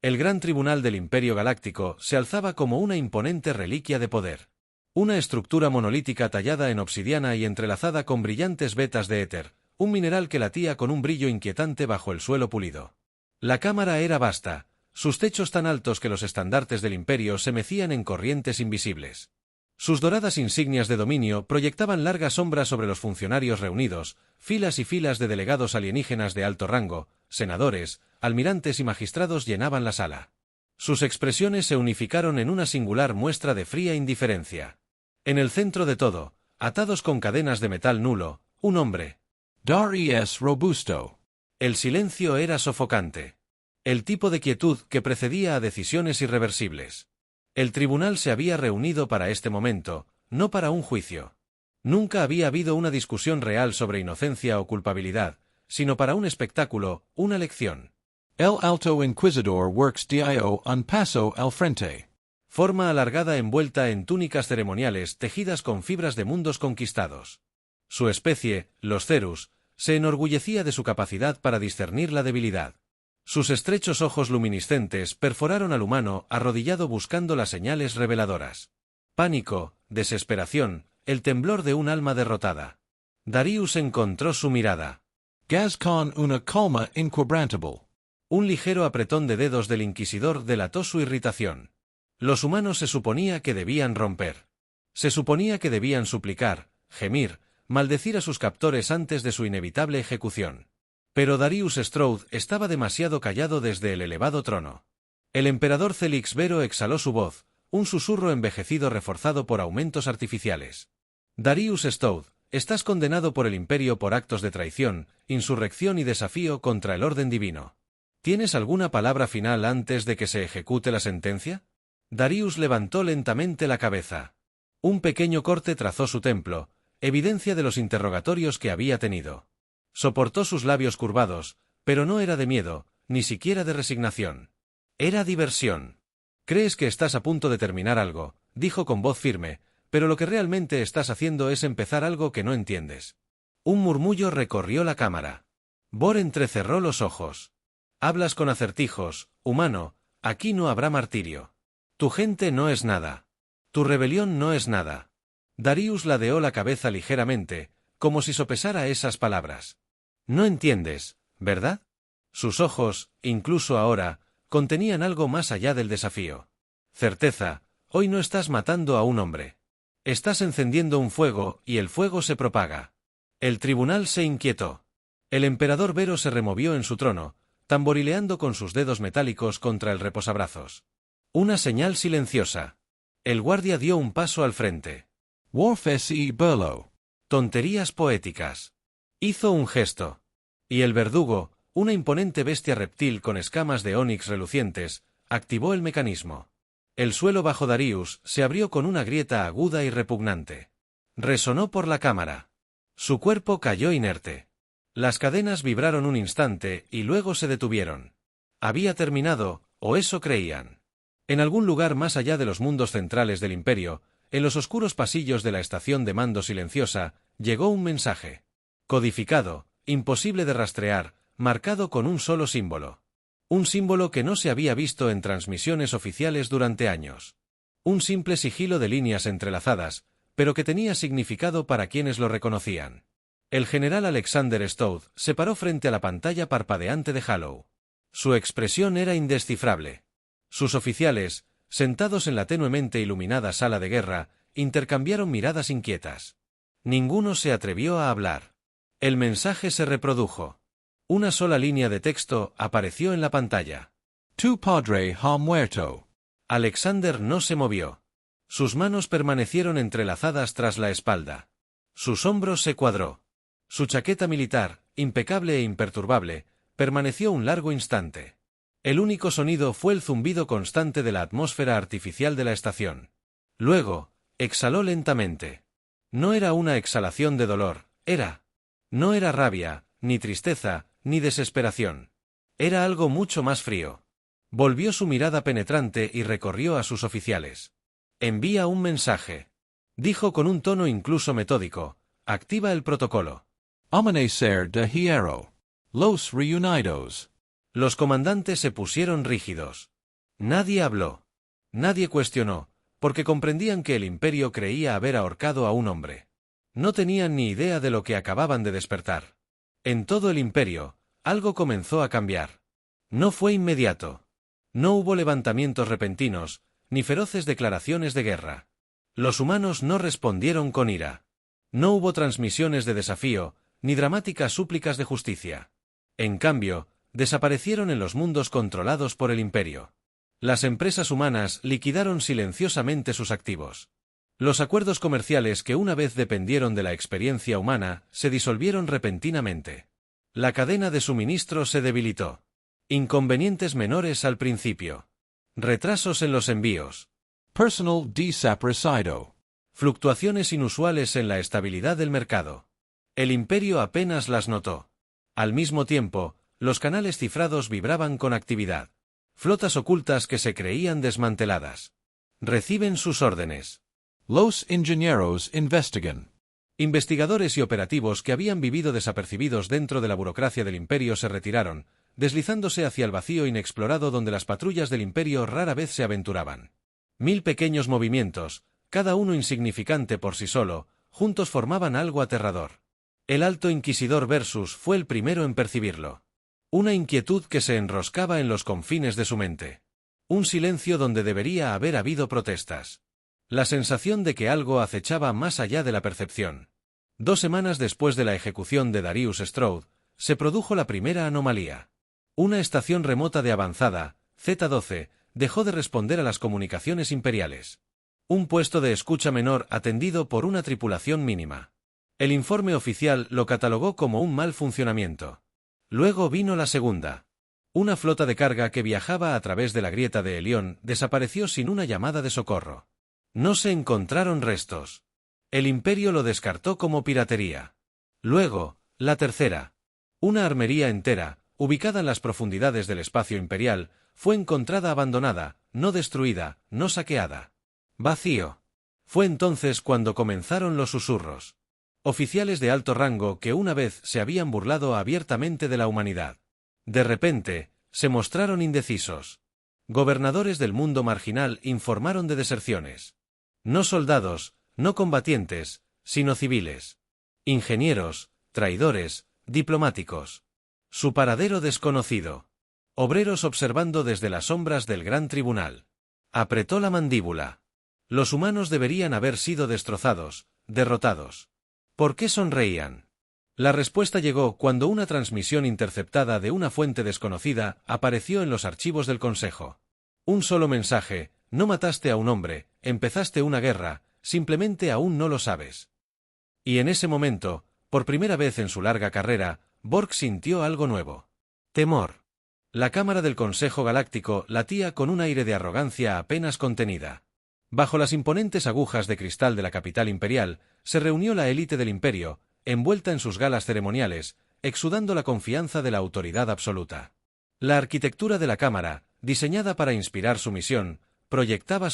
El Gran Tribunal del Imperio Galáctico se alzaba como una imponente reliquia de poder. Una estructura monolítica tallada en obsidiana y entrelazada con brillantes vetas de éter, un mineral que latía con un brillo inquietante bajo el suelo pulido. La cámara era vasta, sus techos tan altos que los estandartes del Imperio se mecían en corrientes invisibles. Sus doradas insignias de dominio proyectaban largas sombras sobre los funcionarios reunidos, filas y filas de delegados alienígenas de alto rango, senadores, almirantes y magistrados llenaban la sala. Sus expresiones se unificaron en una singular muestra de fría indiferencia. En el centro de todo, atados con cadenas de metal nulo, un hombre. Darius Robusto. El silencio era sofocante. El tipo de quietud que precedía a decisiones irreversibles. El tribunal se había reunido para este momento, no para un juicio. Nunca había habido una discusión real sobre inocencia o culpabilidad, sino para un espectáculo, una lección. El Alto Inquisidor works dio un paso al frente. Forma alargada envuelta en túnicas ceremoniales tejidas con fibras de mundos conquistados. Su especie, los Cerus, se enorgullecía de su capacidad para discernir la debilidad. Sus estrechos ojos luminiscentes perforaron al humano arrodillado buscando las señales reveladoras. Pánico, desesperación, el temblor de un alma derrotada. Darius encontró su mirada. Gascon una calma inquebrantable. Un ligero apretón de dedos del inquisidor delató su irritación. Los humanos se suponía que debían romper. Se suponía que debían suplicar, gemir, maldecir a sus captores antes de su inevitable ejecución. Pero Darius Strode estaba demasiado callado desde el elevado trono. El emperador Celix Vero exhaló su voz, un susurro envejecido reforzado por aumentos artificiales. Darius Strode, estás condenado por el Imperio por actos de traición, insurrección y desafío contra el orden divino. ¿Tienes alguna palabra final antes de que se ejecute la sentencia? Darius levantó lentamente la cabeza. Un pequeño corte trazó su templo, evidencia de los interrogatorios que había tenido. Soportó sus labios curvados, pero no era de miedo, ni siquiera de resignación. Era diversión. Crees que estás a punto de terminar algo, dijo con voz firme, pero lo que realmente estás haciendo es empezar algo que no entiendes. Un murmullo recorrió la cámara. Bor entrecerró los ojos. Hablas con acertijos, humano, aquí no habrá martirio. Tu gente no es nada. Tu rebelión no es nada. Darius ladeó la cabeza ligeramente, como si sopesara esas palabras. No entiendes, ¿verdad? Sus ojos, incluso ahora, contenían algo más allá del desafío. Certeza, hoy no estás matando a un hombre. Estás encendiendo un fuego y el fuego se propaga. El tribunal se inquietó. El emperador Vero se removió en su trono, tamborileando con sus dedos metálicos contra el reposabrazos. Una señal silenciosa. El guardia dio un paso al frente. Warfes y Burlow. Tonterías poéticas. Hizo un gesto. Y el verdugo, una imponente bestia reptil con escamas de ónix relucientes, activó el mecanismo. El suelo bajo Darius se abrió con una grieta aguda y repugnante. Resonó por la cámara. Su cuerpo cayó inerte. Las cadenas vibraron un instante y luego se detuvieron. Había terminado, o eso creían. En algún lugar más allá de los mundos centrales del Imperio, en los oscuros pasillos de la estación de mando silenciosa, llegó un mensaje. Codificado, imposible de rastrear, marcado con un solo símbolo. Un símbolo que no se había visto en transmisiones oficiales durante años. Un simple sigilo de líneas entrelazadas, pero que tenía significado para quienes lo reconocían. El general Alexander Strode se paró frente a la pantalla parpadeante de Halo. Su expresión era indescifrable. Sus oficiales, sentados en la tenuemente iluminada sala de guerra, intercambiaron miradas inquietas. Ninguno se atrevió a hablar. El mensaje se reprodujo. Una sola línea de texto apareció en la pantalla. Tu padre ha muerto. Alexander no se movió. Sus manos permanecieron entrelazadas tras la espalda. Sus hombros se cuadró. Su chaqueta militar, impecable e imperturbable, permaneció un largo instante. El único sonido fue el zumbido constante de la atmósfera artificial de la estación. Luego, exhaló lentamente. No era una exhalación de dolor, no era rabia, ni tristeza, ni desesperación. Era algo mucho más frío. Volvió su mirada penetrante y recorrió a sus oficiales. Envía un mensaje. Dijo con un tono incluso metódico. Activa el protocolo. Amanecer de hierro. Los reunidos. Los comandantes se pusieron rígidos. Nadie habló. Nadie cuestionó, porque comprendían que el imperio creía haber ahorcado a un hombre. No tenían ni idea de lo que acababan de despertar. En todo el imperio, algo comenzó a cambiar. No fue inmediato. No hubo levantamientos repentinos, ni feroces declaraciones de guerra. Los humanos no respondieron con ira. No hubo transmisiones de desafío, ni dramáticas súplicas de justicia. En cambio, desaparecieron en los mundos controlados por el imperio. Las empresas humanas liquidaron silenciosamente sus activos. Los acuerdos comerciales que una vez dependieron de la experiencia humana se disolvieron repentinamente. La cadena de suministro se debilitó. Inconvenientes menores al principio. Retrasos en los envíos. Personal desaparecido. Fluctuaciones inusuales en la estabilidad del mercado. El imperio apenas las notó. Al mismo tiempo, los canales cifrados vibraban con actividad. Flotas ocultas que se creían desmanteladas. Reciben sus órdenes. Los ingenieros investigan. Investigadores y operativos que habían vivido desapercibidos dentro de la burocracia del imperio se retiraron, deslizándose hacia el vacío inexplorado donde las patrullas del imperio rara vez se aventuraban. 1000 pequeños movimientos, cada uno insignificante por sí solo, juntos formaban algo aterrador. El Alto Inquisidor Versus fue el primero en percibirlo. Una inquietud que se enroscaba en los confines de su mente. Un silencio donde debería haber habido protestas. La sensación de que algo acechaba más allá de la percepción. 2 semanas después de la ejecución de Darius Strode, se produjo la primera anomalía. Una estación remota de avanzada, Z-12, dejó de responder a las comunicaciones imperiales. Un puesto de escucha menor atendido por una tripulación mínima. El informe oficial lo catalogó como un mal funcionamiento. Luego vino la segunda. Una flota de carga que viajaba a través de la grieta de Helión desapareció sin una llamada de socorro. No se encontraron restos. El imperio lo descartó como piratería. Luego, la tercera. Una armería entera, ubicada en las profundidades del espacio imperial, fue encontrada abandonada, no destruida, no saqueada. Vacío. Fue entonces cuando comenzaron los susurros. Oficiales de alto rango que una vez se habían burlado abiertamente de la humanidad. De repente, se mostraron indecisos. Gobernadores del mundo marginal informaron de deserciones. No soldados, no combatientes, sino civiles. Ingenieros, traidores, diplomáticos. Su paradero desconocido. Obreros observando desde las sombras del gran tribunal. Apretó la mandíbula. Los humanos deberían haber sido destrozados, derrotados. ¿Por qué sonreían? La respuesta llegó cuando una transmisión interceptada de una fuente desconocida apareció en los archivos del Consejo. Un solo mensaje: no mataste a un hombre, empezaste una guerra, simplemente aún no lo sabes. Y en ese momento, por primera vez en su larga carrera, Borg sintió algo nuevo. Temor. La cámara del Consejo Galáctico latía con un aire de arrogancia apenas contenida. Bajo las imponentes agujas de cristal de la capital imperial, se reunió la élite del imperio, envuelta en sus galas ceremoniales, exudando la confianza de la autoridad absoluta. La arquitectura de la cámara, diseñada para inspirar su misión, proyectaba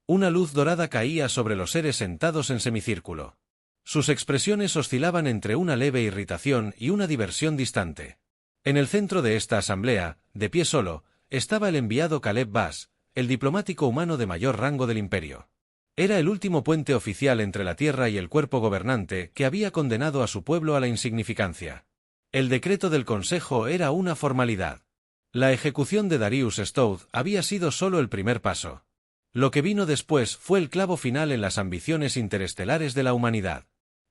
Una luz dorada caía sobre los seres sentados en semicírculo. Sus expresiones oscilaban entre una leve irritación y una diversión distante. En el centro de esta asamblea, de pie solo, estaba el enviado Caleb Bass, el diplomático humano de mayor rango del imperio. Era el último puente oficial entre la tierra y el cuerpo gobernante que había condenado a su pueblo a la insignificancia. El decreto del Consejo era una formalidad. La ejecución de Darius Strode había sido solo el primer paso. Lo que vino después fue el clavo final en las ambiciones interestelares de la humanidad.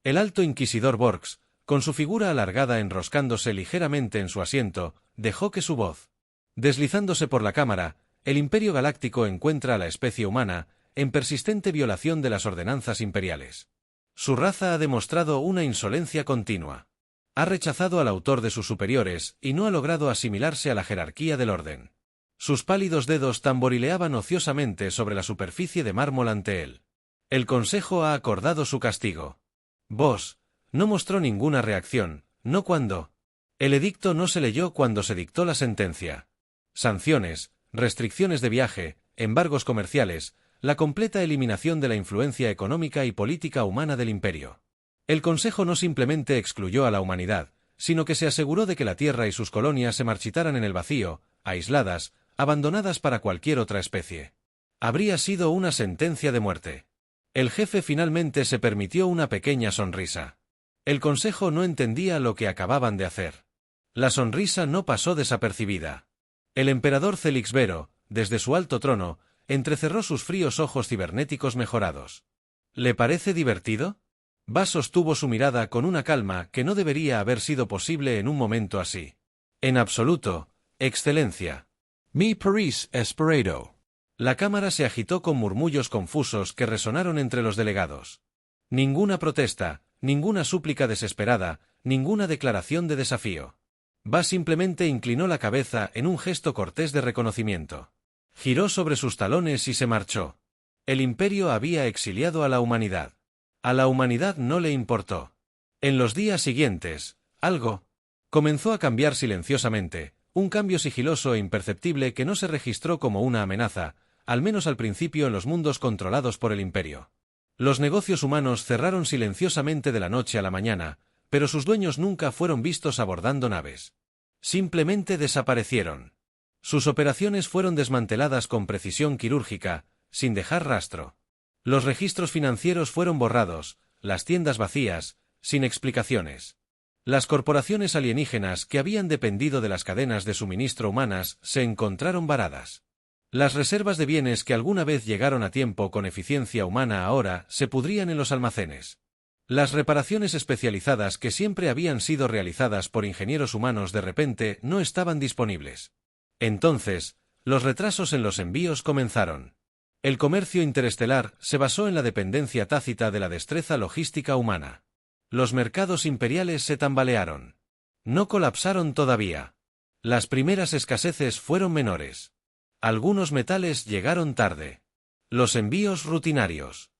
El Alto Inquisidor Borgs, con su figura alargada enroscándose ligeramente en su asiento, dejó que su voz. Deslizándose por la cámara, el Imperio Galáctico encuentra a la especie humana en persistente violación de las ordenanzas imperiales. Su raza ha demostrado una insolencia continua. Ha rechazado al autor de sus superiores y no ha logrado asimilarse a la jerarquía del orden. Sus pálidos dedos tamborileaban ociosamente sobre la superficie de mármol ante él. El Consejo ha acordado su castigo. Vos no mostró ninguna reacción, no cuando. El edicto no se leyó cuando se dictó la sentencia. Sanciones, restricciones de viaje, embargos comerciales, la completa eliminación de la influencia económica y política humana del imperio. El Consejo no simplemente excluyó a la humanidad, sino que se aseguró de que la Tierra y sus colonias se marchitaran en el vacío, aisladas, abandonadas para cualquier otra especie. Habría sido una sentencia de muerte. El jefe finalmente se permitió una pequeña sonrisa. El consejo no entendía lo que acababan de hacer. La sonrisa no pasó desapercibida. El emperador Celixbero, desde su alto trono, entrecerró sus fríos ojos cibernéticos mejorados. ¿Le parece divertido? Bas sostuvo su mirada con una calma que no debería haber sido posible en un momento así. En absoluto, Excelencia. Me parece esperado. La cámara se agitó con murmullos confusos que resonaron entre los delegados. Ninguna protesta, ninguna súplica desesperada, ninguna declaración de desafío. Bas simplemente inclinó la cabeza en un gesto cortés de reconocimiento. Giró sobre sus talones y se marchó. El imperio había exiliado a la humanidad. A la humanidad no le importó. En los días siguientes, algo comenzó a cambiar silenciosamente, un cambio sigiloso e imperceptible que no se registró como una amenaza, al menos al principio en los mundos controlados por el imperio. Los negocios humanos cerraron silenciosamente de la noche a la mañana, pero sus dueños nunca fueron vistos abordando naves. Simplemente desaparecieron. Sus operaciones fueron desmanteladas con precisión quirúrgica, sin dejar rastro. Los registros financieros fueron borrados, las tiendas vacías, sin explicaciones. Las corporaciones alienígenas que habían dependido de las cadenas de suministro humanas se encontraron varadas. Las reservas de bienes que alguna vez llegaron a tiempo con eficiencia humana ahora se pudrían en los almacenes. Las reparaciones especializadas que siempre habían sido realizadas por ingenieros humanos de repente no estaban disponibles. Entonces, los retrasos en los envíos comenzaron. El comercio interestelar se basó en la dependencia tácita de la destreza logística humana. Los mercados imperiales se tambalearon. No colapsaron todavía. Las primeras escaseces fueron menores. Algunos metales llegaron tarde. Los envíos rutinarios.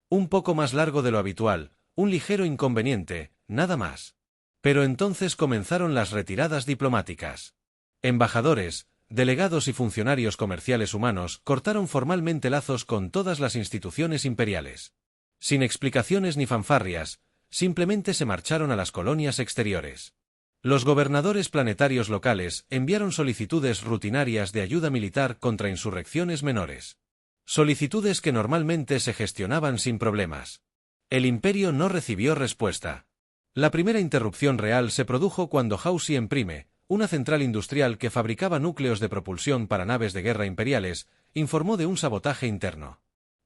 Un poco más largo de lo habitual, un ligero inconveniente, nada más. Pero entonces comenzaron las retiradas diplomáticas. Embajadores, delegados y funcionarios comerciales humanos cortaron formalmente lazos con todas las instituciones imperiales. Sin explicaciones ni fanfarrias, simplemente se marcharon a las colonias exteriores. Los gobernadores planetarios locales enviaron solicitudes rutinarias de ayuda militar contra insurrecciones menores. Solicitudes que normalmente se gestionaban sin problemas. El imperio no recibió respuesta. La primera interrupción real se produjo cuando Hausi Emprime, una central industrial que fabricaba núcleos de propulsión para naves de guerra imperiales, informó de un sabotaje interno.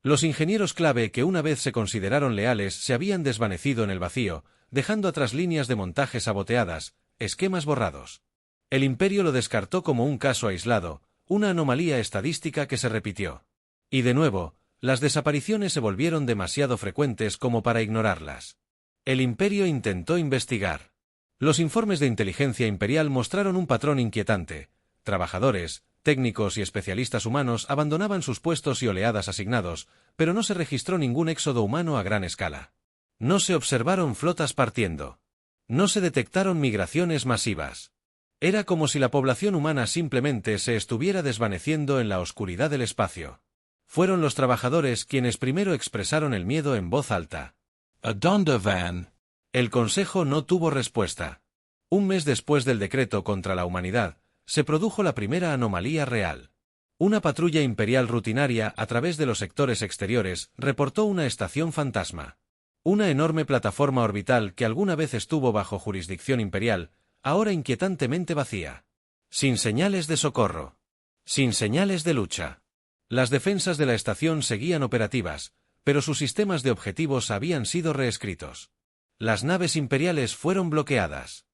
Los ingenieros clave que una vez se consideraron leales se habían desvanecido en el vacío, dejando atrás líneas de montaje saboteadas, esquemas borrados. El imperio lo descartó como un caso aislado, una anomalía estadística que se repitió. Y de nuevo, las desapariciones se volvieron demasiado frecuentes como para ignorarlas. El imperio intentó investigar. Los informes de inteligencia imperial mostraron un patrón inquietante. Trabajadores, técnicos y especialistas humanos abandonaban sus puestos y oleadas asignados, pero no se registró ningún éxodo humano a gran escala. No se observaron flotas partiendo. No se detectaron migraciones masivas. Era como si la población humana simplemente se estuviera desvaneciendo en la oscuridad del espacio. Fueron los trabajadores quienes primero expresaron el miedo en voz alta. ¿A dónde van? El consejo no tuvo respuesta. Un mes después del decreto contra la humanidad, se produjo la primera anomalía real. Una patrulla imperial rutinaria a través de los sectores exteriores reportó una estación fantasma. Una enorme plataforma orbital que alguna vez estuvo bajo jurisdicción imperial, ahora inquietantemente vacía. Sin señales de socorro. Sin señales de lucha. Las defensas de la estación seguían operativas, pero sus sistemas de objetivos habían sido reescritos. Las naves imperiales fueron bloqueadas.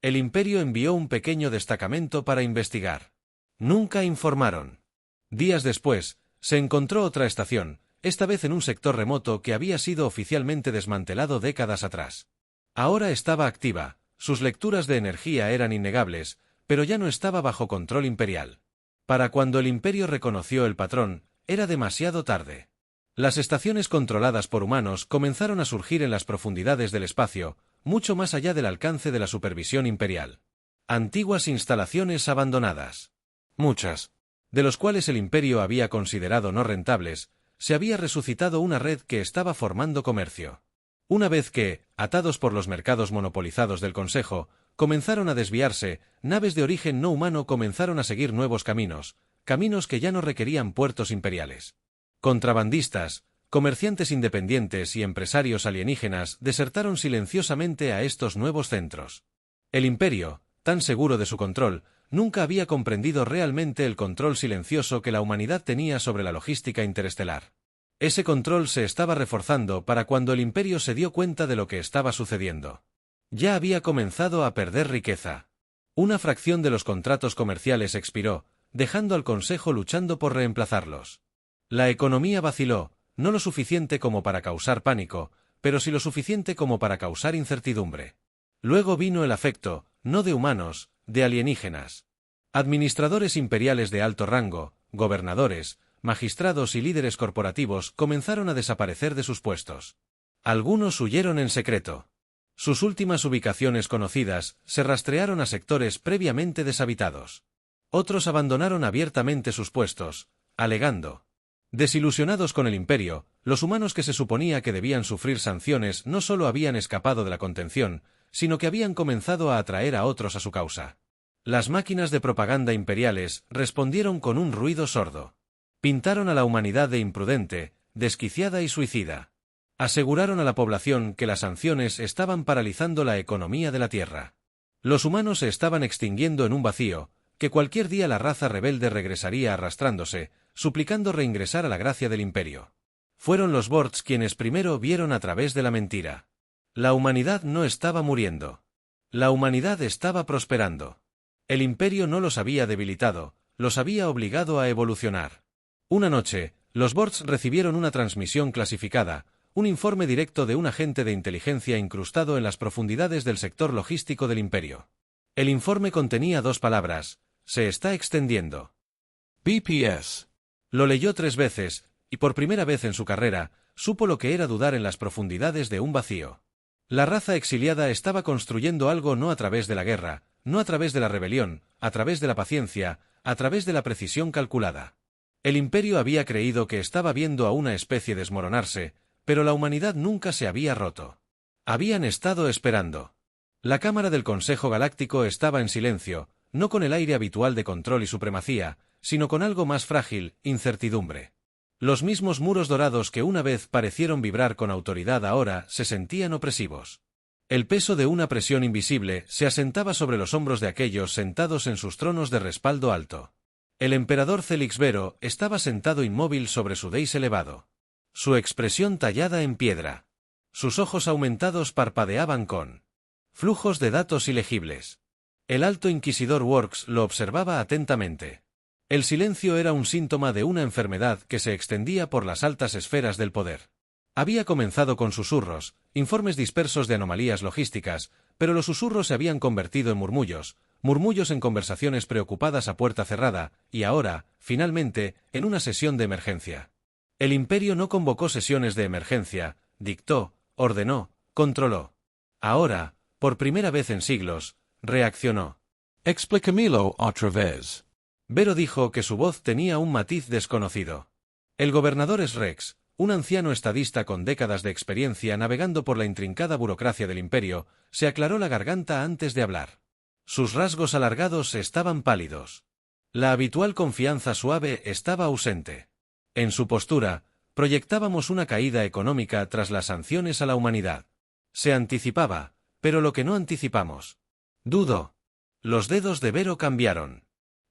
El imperio envió un pequeño destacamento para investigar. Nunca informaron. Días después, se encontró otra estación, esta vez en un sector remoto que había sido oficialmente desmantelado décadas atrás. Ahora estaba activa, sus lecturas de energía eran innegables, pero ya no estaba bajo control imperial. Para cuando el imperio reconoció el patrón, era demasiado tarde. Las estaciones controladas por humanos comenzaron a surgir en las profundidades del espacio, mucho más allá del alcance de la supervisión imperial. Antiguas instalaciones abandonadas. Muchas, de los cuales el imperio había considerado no rentables, se había resucitado una red que estaba formando comercio. Una vez que, atados por los mercados monopolizados del Consejo, comenzaron a desviarse, naves de origen no humano comenzaron a seguir nuevos caminos, caminos que ya no requerían puertos imperiales. Contrabandistas, comerciantes independientes y empresarios alienígenas desertaron silenciosamente a estos nuevos centros. El imperio, tan seguro de su control, nunca había comprendido realmente el control silencioso que la humanidad tenía sobre la logística interestelar. Ese control se estaba reforzando para cuando el imperio se dio cuenta de lo que estaba sucediendo. Ya había comenzado a perder riqueza. Una fracción de los contratos comerciales expiró, dejando al Consejo luchando por reemplazarlos. La economía vaciló, no lo suficiente como para causar pánico, pero sí lo suficiente como para causar incertidumbre. Luego vino el afecto, no de humanos, de alienígenas. Administradores imperiales de alto rango, gobernadores, magistrados y líderes corporativos comenzaron a desaparecer de sus puestos. Algunos huyeron en secreto. Sus últimas ubicaciones conocidas se rastrearon a sectores previamente deshabitados. Otros abandonaron abiertamente sus puestos, alegando. Desilusionados con el imperio, los humanos que se suponía que debían sufrir sanciones no solo habían escapado de la contención, sino que habían comenzado a atraer a otros a su causa. Las máquinas de propaganda imperiales respondieron con un ruido sordo. Pintaron a la humanidad de imprudente, desquiciada y suicida. Aseguraron a la población que las sanciones estaban paralizando la economía de la Tierra. Los humanos se estaban extinguiendo en un vacío, que cualquier día la raza rebelde regresaría arrastrándose, suplicando reingresar a la gracia del imperio. Fueron los Borts quienes primero vieron a través de la mentira. La humanidad no estaba muriendo. La humanidad estaba prosperando. El imperio no los había debilitado, los había obligado a evolucionar. Una noche, los Borts recibieron una transmisión clasificada, un informe directo de un agente de inteligencia incrustado en las profundidades del sector logístico del imperio. El informe contenía 2 palabras: se está extendiendo. BPS. Lo leyó 3 veces, y por primera vez en su carrera, supo lo que era dudar en las profundidades de un vacío. La raza exiliada estaba construyendo algo no a través de la guerra, no a través de la rebelión, a través de la paciencia, a través de la precisión calculada. El imperio había creído que estaba viendo a una especie desmoronarse, pero la humanidad nunca se había roto. Habían estado esperando. La Cámara del Consejo Galáctico estaba en silencio, no con el aire habitual de control y supremacía, sino con algo más frágil, incertidumbre. Los mismos muros dorados que una vez parecieron vibrar con autoridad ahora se sentían opresivos. El peso de una presión invisible se asentaba sobre los hombros de aquellos sentados en sus tronos de respaldo alto. El emperador Celix Vero estaba sentado inmóvil sobre su dais elevado. Su expresión tallada en piedra. Sus ojos aumentados parpadeaban con flujos de datos ilegibles. El alto inquisidor Works lo observaba atentamente. El silencio era un síntoma de una enfermedad que se extendía por las altas esferas del poder. Había comenzado con susurros, informes dispersos de anomalías logísticas, pero los susurros se habían convertido en murmullos, murmullos en conversaciones preocupadas a puerta cerrada, y ahora, finalmente, en una sesión de emergencia. El imperio no convocó sesiones de emergencia, dictó, ordenó, controló. Ahora, por primera vez en siglos, reaccionó. Explícamelo otra vez. Vero dijo que su voz tenía un matiz desconocido. El gobernador es Rex, un anciano estadista con décadas de experiencia navegando por la intrincada burocracia del imperio, se aclaró la garganta antes de hablar. Sus rasgos alargados estaban pálidos. La habitual confianza suave estaba ausente. En su postura, proyectábamos una caída económica tras las sanciones a la humanidad. Se anticipaba, pero lo que no anticipamos. Dudó. Los dedos de Vero cambiaron.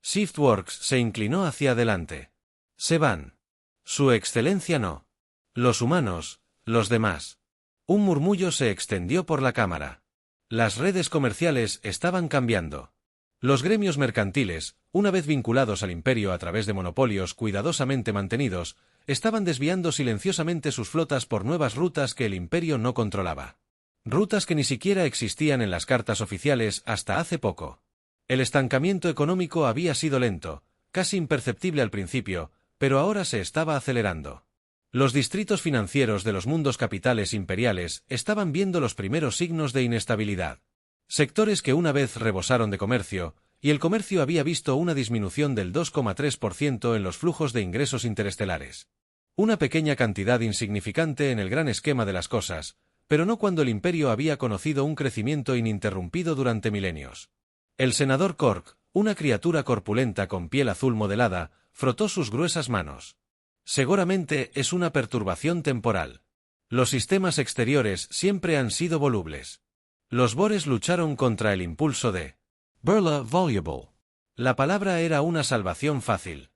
Shiftworks se inclinó hacia adelante. Se van. Su excelencia no. Los humanos, los demás. Un murmullo se extendió por la cámara. Las redes comerciales estaban cambiando. Los gremios mercantiles, una vez vinculados al imperio a través de monopolios cuidadosamente mantenidos, estaban desviando silenciosamente sus flotas por nuevas rutas que el imperio no controlaba. Rutas que ni siquiera existían en las cartas oficiales hasta hace poco. El estancamiento económico había sido lento, casi imperceptible al principio, pero ahora se estaba acelerando. Los distritos financieros de los mundos capitales imperiales estaban viendo los primeros signos de inestabilidad. Sectores que una vez rebosaron de comercio, y el comercio había visto una disminución del 2,3% en los flujos de ingresos interestelares. Una pequeña cantidad insignificante en el gran esquema de las cosas, pero no cuando el imperio había conocido un crecimiento ininterrumpido durante milenios. El senador Cork, una criatura corpulenta con piel azul modelada, frotó sus gruesas manos. Seguramente es una perturbación temporal. Los sistemas exteriores siempre han sido volubles. Los bores lucharon contra el impulso de Burla voluble. La palabra era una salvación fácil.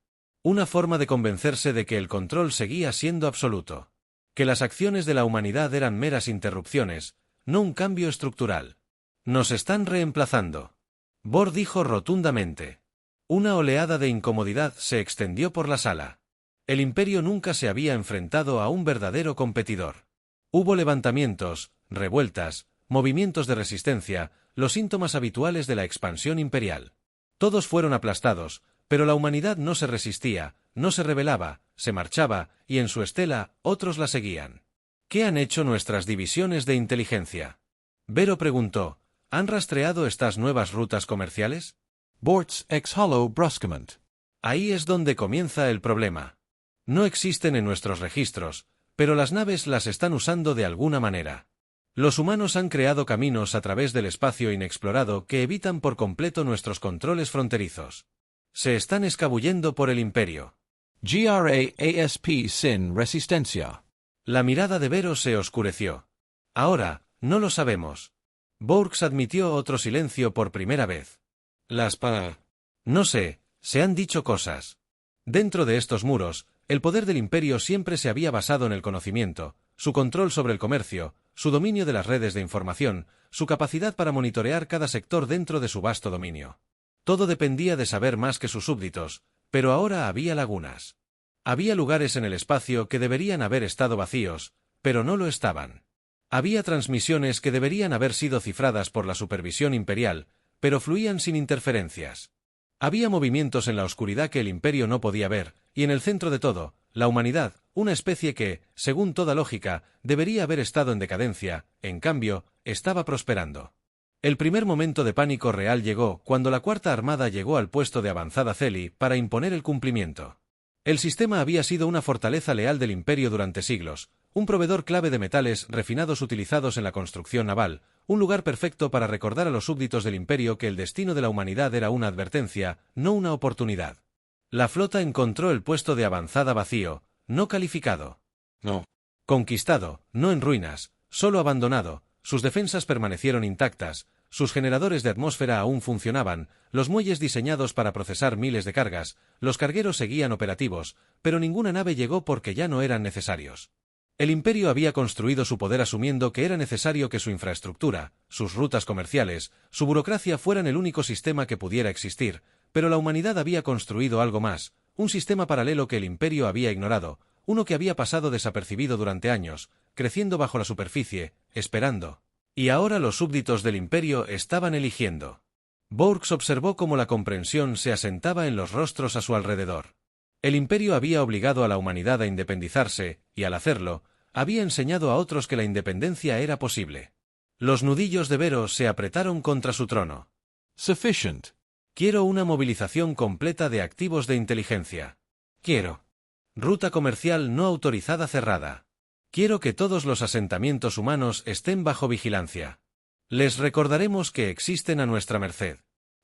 Una forma de convencerse de que el control seguía siendo absoluto. Que las acciones de la humanidad eran meras interrupciones, no un cambio estructural. Nos están reemplazando. Bor dijo rotundamente. Una oleada de incomodidad se extendió por la sala. El imperio nunca se había enfrentado a un verdadero competidor. Hubo levantamientos, revueltas, movimientos de resistencia, los síntomas habituales de la expansión imperial. Todos fueron aplastados, pero la humanidad no se resistía, no se rebelaba, se marchaba, y en su estela, otros la seguían. ¿Qué han hecho nuestras divisiones de inteligencia? Vero preguntó, ¿han rastreado estas nuevas rutas comerciales? Bortz ex hollow bruscament. Ahí es donde comienza el problema. No existen en nuestros registros, pero las naves las están usando de alguna manera. Los humanos han creado caminos a través del espacio inexplorado que evitan por completo nuestros controles fronterizos. Se están escabullendo por el imperio. GRAASP sin resistencia. La mirada de Vero se oscureció. Ahora, no lo sabemos. Bourx admitió otro silencio por primera vez. No sé, se han dicho cosas. Dentro de estos muros, el poder del imperio siempre se había basado en el conocimiento, su control sobre el comercio, su dominio de las redes de información, su capacidad para monitorear cada sector dentro de su vasto dominio. Todo dependía de saber más que sus súbditos, pero ahora había lagunas. Había lugares en el espacio que deberían haber estado vacíos, pero no lo estaban. Había transmisiones que deberían haber sido cifradas por la supervisión imperial, pero fluían sin interferencias. Había movimientos en la oscuridad que el imperio no podía ver, y en el centro de todo, la humanidad, una especie que, según toda lógica, debería haber estado en decadencia, en cambio, estaba prosperando. El primer momento de pánico real llegó cuando la Cuarta Armada llegó al puesto de avanzada Celi para imponer el cumplimiento. El sistema había sido una fortaleza leal del imperio durante siglos, un proveedor clave de metales refinados utilizados en la construcción naval, un lugar perfecto para recordar a los súbditos del imperio que el destino de la humanidad era una advertencia, no una oportunidad. La flota encontró el puesto de avanzada vacío, no calificado. No. Conquistado, no en ruinas, solo abandonado, sus defensas permanecieron intactas, sus generadores de atmósfera aún funcionaban, los muelles diseñados para procesar miles de cargas, los cargueros seguían operativos, pero ninguna nave llegó porque ya no eran necesarios. El imperio había construido su poder asumiendo que era necesario que su infraestructura, sus rutas comerciales, su burocracia fueran el único sistema que pudiera existir, pero la humanidad había construido algo más, un sistema paralelo que el imperio había ignorado, uno que había pasado desapercibido durante años, creciendo bajo la superficie, esperando. Y ahora los súbditos del imperio estaban eligiendo. Bourx observó cómo la comprensión se asentaba en los rostros a su alrededor. El imperio había obligado a la humanidad a independizarse, y al hacerlo, había enseñado a otros que la independencia era posible. Los nudillos de Vero se apretaron contra su trono. Sufficient. Quiero una movilización completa de activos de inteligencia. Quiero. Ruta comercial no autorizada cerrada. Quiero que todos los asentamientos humanos estén bajo vigilancia. Les recordaremos que existen a nuestra merced.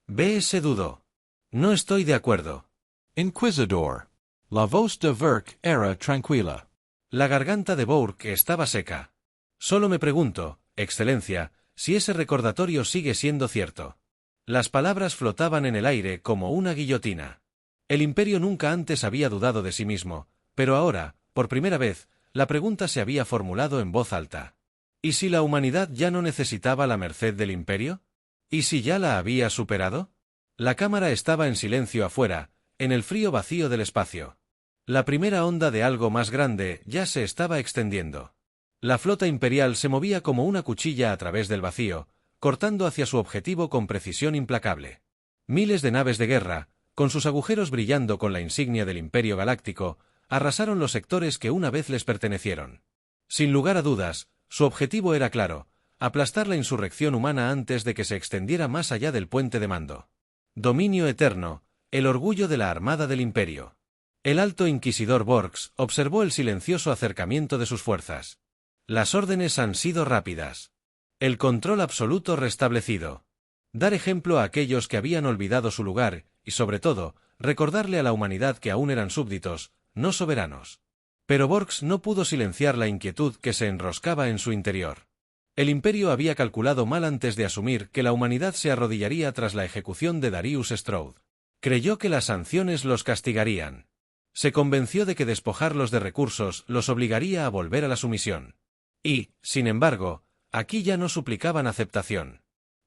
B.S. dudó. No estoy de acuerdo. Inquisidor. La voz de Verk era tranquila. La garganta de Bourque estaba seca. Solo me pregunto, Excelencia, si ese recordatorio sigue siendo cierto. Las palabras flotaban en el aire como una guillotina. El imperio nunca antes había dudado de sí mismo, pero ahora, por primera vez, la pregunta se había formulado en voz alta. ¿Y si la humanidad ya no necesitaba la merced del imperio? ¿Y si ya la había superado? La cámara estaba en silencio afuera, en el frío vacío del espacio. La primera onda de algo más grande ya se estaba extendiendo. La flota imperial se movía como una cuchilla a través del vacío, cortando hacia su objetivo con precisión implacable. Miles de naves de guerra, con sus agujeros brillando con la insignia del Imperio Galáctico, arrasaron los sectores que una vez les pertenecieron. Sin lugar a dudas, su objetivo era claro: aplastar la insurrección humana antes de que se extendiera más allá del puente de mando. Dominio eterno, el orgullo de la Armada del Imperio. El alto inquisidor Borx observó el silencioso acercamiento de sus fuerzas. Las órdenes han sido rápidas. El control absoluto restablecido. Dar ejemplo a aquellos que habían olvidado su lugar, y sobre todo, recordarle a la humanidad que aún eran súbditos, no soberanos. Pero Borges no pudo silenciar la inquietud que se enroscaba en su interior. El Imperio había calculado mal antes de asumir que la humanidad se arrodillaría tras la ejecución de Darius Strode. Creyó que las sanciones los castigarían. Se convenció de que despojarlos de recursos los obligaría a volver a la sumisión. Y, sin embargo, aquí ya no suplicaban aceptación.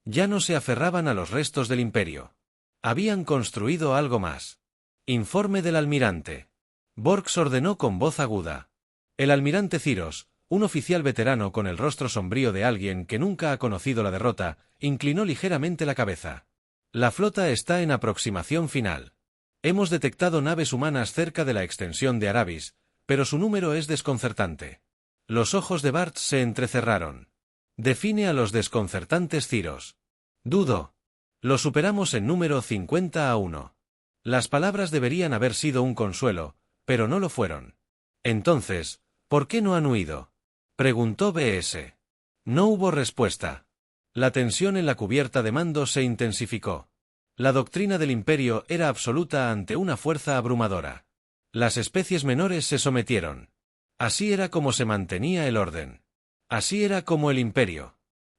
Ya no se aferraban a los restos del Imperio. Habían construido algo más. Informe del almirante. Borges ordenó con voz aguda. El almirante Ciros, un oficial veterano con el rostro sombrío de alguien que nunca ha conocido la derrota, inclinó ligeramente la cabeza. La flota está en aproximación final. Hemos detectado naves humanas cerca de la extensión de Arabis, pero su número es desconcertante. Los ojos de Bart se entrecerraron. Define a los desconcertantes Ciros. Dudo. Lo superamos en número 50-1. Las palabras deberían haber sido un consuelo, pero no lo fueron. Entonces, ¿por qué no han huido?, preguntó B.S. No hubo respuesta. La tensión en la cubierta de mando se intensificó. La doctrina del Imperio era absoluta ante una fuerza abrumadora. Las especies menores se sometieron. Así era como se mantenía el orden. Así era como el Imperio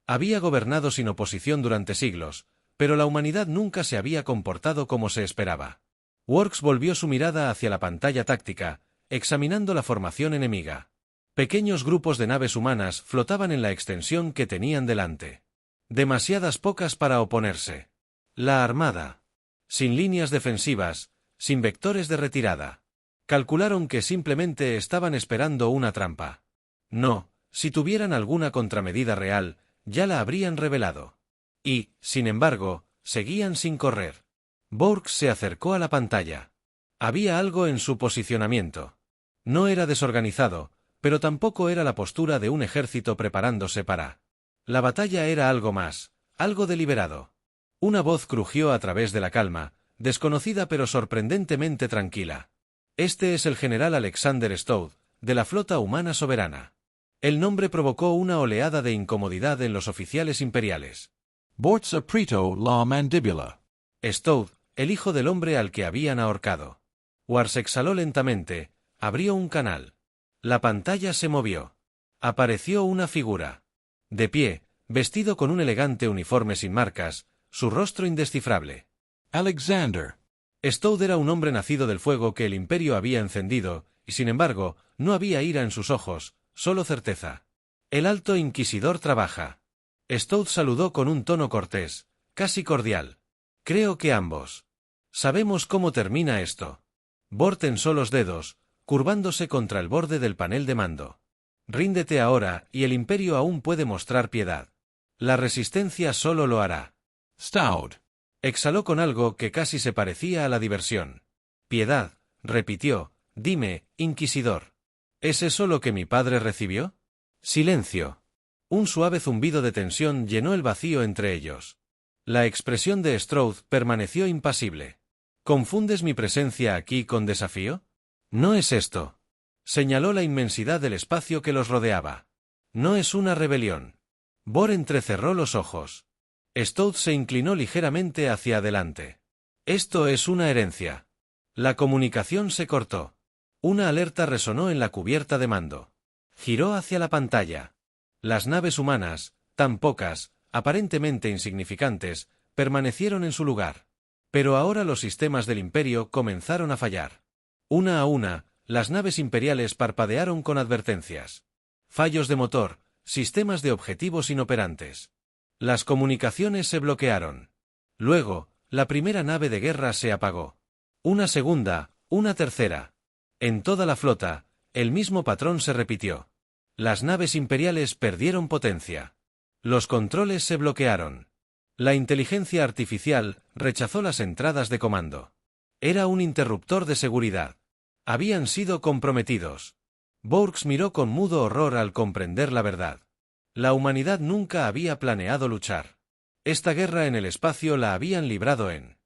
había gobernado sin oposición durante siglos, pero la humanidad nunca se había comportado como se esperaba. Works volvió su mirada hacia la pantalla táctica, examinando la formación enemiga. Pequeños grupos de naves humanas flotaban en la extensión que tenían delante. Demasiadas pocas para oponerse. La armada. Sin líneas defensivas, sin vectores de retirada. Calcularon que simplemente estaban esperando una trampa. No, si tuvieran alguna contramedida real, ya la habrían revelado. Y, sin embargo, seguían sin correr. Borges se acercó a la pantalla. Había algo en su posicionamiento. No era desorganizado, pero tampoco era la postura de un ejército preparándose para. La batalla era algo más, algo deliberado. Una voz crujió a través de la calma, desconocida pero sorprendentemente tranquila. Este es el general Alexander Stode, de la flota humana soberana. El nombre provocó una oleada de incomodidad en los oficiales imperiales. Borts aprito la mandíbula. Stode, el hijo del hombre al que habían ahorcado. Wars exhaló lentamente, abrió un canal. La pantalla se movió. Apareció una figura. De pie, vestido con un elegante uniforme sin marcas, su rostro indescifrable. Alexander. Stode era un hombre nacido del fuego que el Imperio había encendido, y sin embargo, no había ira en sus ojos, solo certeza. El alto inquisidor trabaja. Stode saludó con un tono cortés, casi cordial. Creo que ambos sabemos cómo termina esto. Bort tensó los dedos, curvándose contra el borde del panel de mando. Ríndete ahora, y el Imperio aún puede mostrar piedad. La resistencia solo lo hará. Staude. Exhaló con algo que casi se parecía a la diversión. Piedad, repitió, dime, inquisidor. ¿Es eso lo que mi padre recibió? Silencio. Un suave zumbido de tensión llenó el vacío entre ellos. La expresión de Strode permaneció impasible. ¿Confundes mi presencia aquí con desafío? No es esto. Señaló la inmensidad del espacio que los rodeaba. No es una rebelión. Bor entrecerró los ojos. Stode se inclinó ligeramente hacia adelante. Esto es una herencia. La comunicación se cortó. Una alerta resonó en la cubierta de mando. Giró hacia la pantalla. Las naves humanas, tan pocas, aparentemente insignificantes, permanecieron en su lugar. Pero ahora los sistemas del Imperio comenzaron a fallar. Una a una, las naves imperiales parpadearon con advertencias. Fallos de motor, sistemas de objetivos inoperantes. Las comunicaciones se bloquearon. Luego, la primera nave de guerra se apagó. Una segunda, una tercera. En toda la flota, el mismo patrón se repitió. Las naves imperiales perdieron potencia. Los controles se bloquearon. La inteligencia artificial rechazó las entradas de comando. Era un interruptor de seguridad. Habían sido comprometidos. Borges miró con mudo horror al comprender la verdad. La humanidad nunca había planeado luchar. Esta guerra en el espacio la habían librado en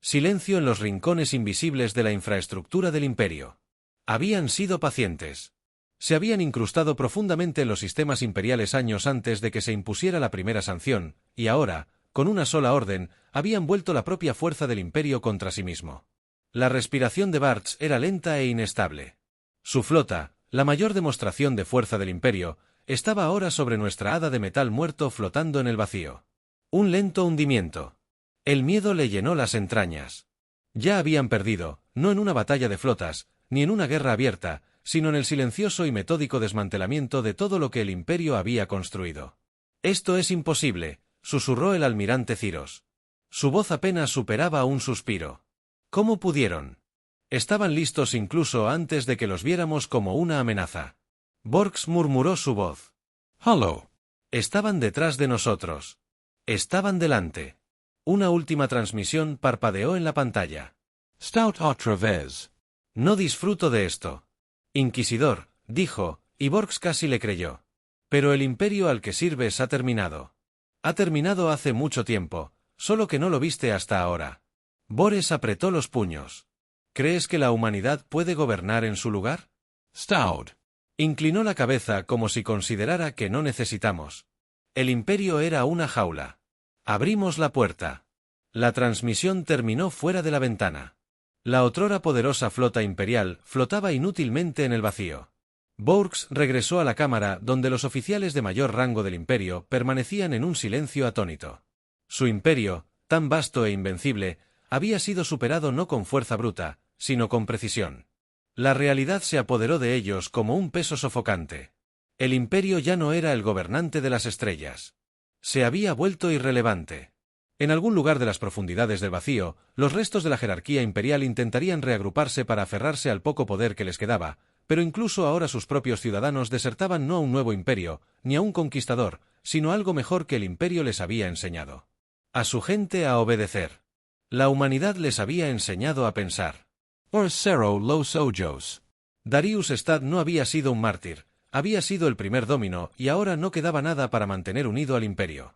silencio en los rincones invisibles de la infraestructura del Imperio. Habían sido pacientes. Se habían incrustado profundamente en los sistemas imperiales años antes de que se impusiera la primera sanción, y ahora, con una sola orden, habían vuelto la propia fuerza del Imperio contra sí mismo. La respiración de Bartz era lenta e inestable. Su flota, la mayor demostración de fuerza del Imperio, estaba ahora sobre nuestra hada de metal muerto flotando en el vacío. Un lento hundimiento. El miedo le llenó las entrañas. Ya habían perdido, no en una batalla de flotas, ni en una guerra abierta, sino en el silencioso y metódico desmantelamiento de todo lo que el Imperio había construido. «Esto es imposible», susurró el almirante Ciros. Su voz apenas superaba un suspiro. «¿Cómo pudieron?» Estaban listos incluso antes de que los viéramos como una amenaza. Borks murmuró su voz. Hello. Estaban detrás de nosotros. Estaban delante. Una última transmisión parpadeó en la pantalla. Stout otra vez. No disfruto de esto. Inquisidor, dijo, y Borks casi le creyó. Pero el imperio al que sirves ha terminado. Ha terminado hace mucho tiempo, solo que no lo viste hasta ahora. Bores apretó los puños. ¿Crees que la humanidad puede gobernar en su lugar? Stout. Inclinó la cabeza como si considerara que no necesitamos. El imperio era una jaula. Abrimos la puerta. La transmisión terminó fuera de la ventana. La otrora poderosa flota imperial flotaba inútilmente en el vacío. Borks regresó a la cámara donde los oficiales de mayor rango del imperio permanecían en un silencio atónito. Su imperio, tan vasto e invencible, había sido superado no con fuerza bruta, sino con precisión. La realidad se apoderó de ellos como un peso sofocante. El imperio ya no era el gobernante de las estrellas. Se había vuelto irrelevante. En algún lugar de las profundidades del vacío, los restos de la jerarquía imperial intentarían reagruparse para aferrarse al poco poder que les quedaba, pero incluso ahora sus propios ciudadanos desertaban no a un nuevo imperio, ni a un conquistador, sino algo mejor que el imperio les había enseñado. A su gente a obedecer. La humanidad les había enseñado a pensar. Orcero los ojos. Darius Stad no había sido un mártir, había sido el primer domino y ahora no quedaba nada para mantener unido al imperio.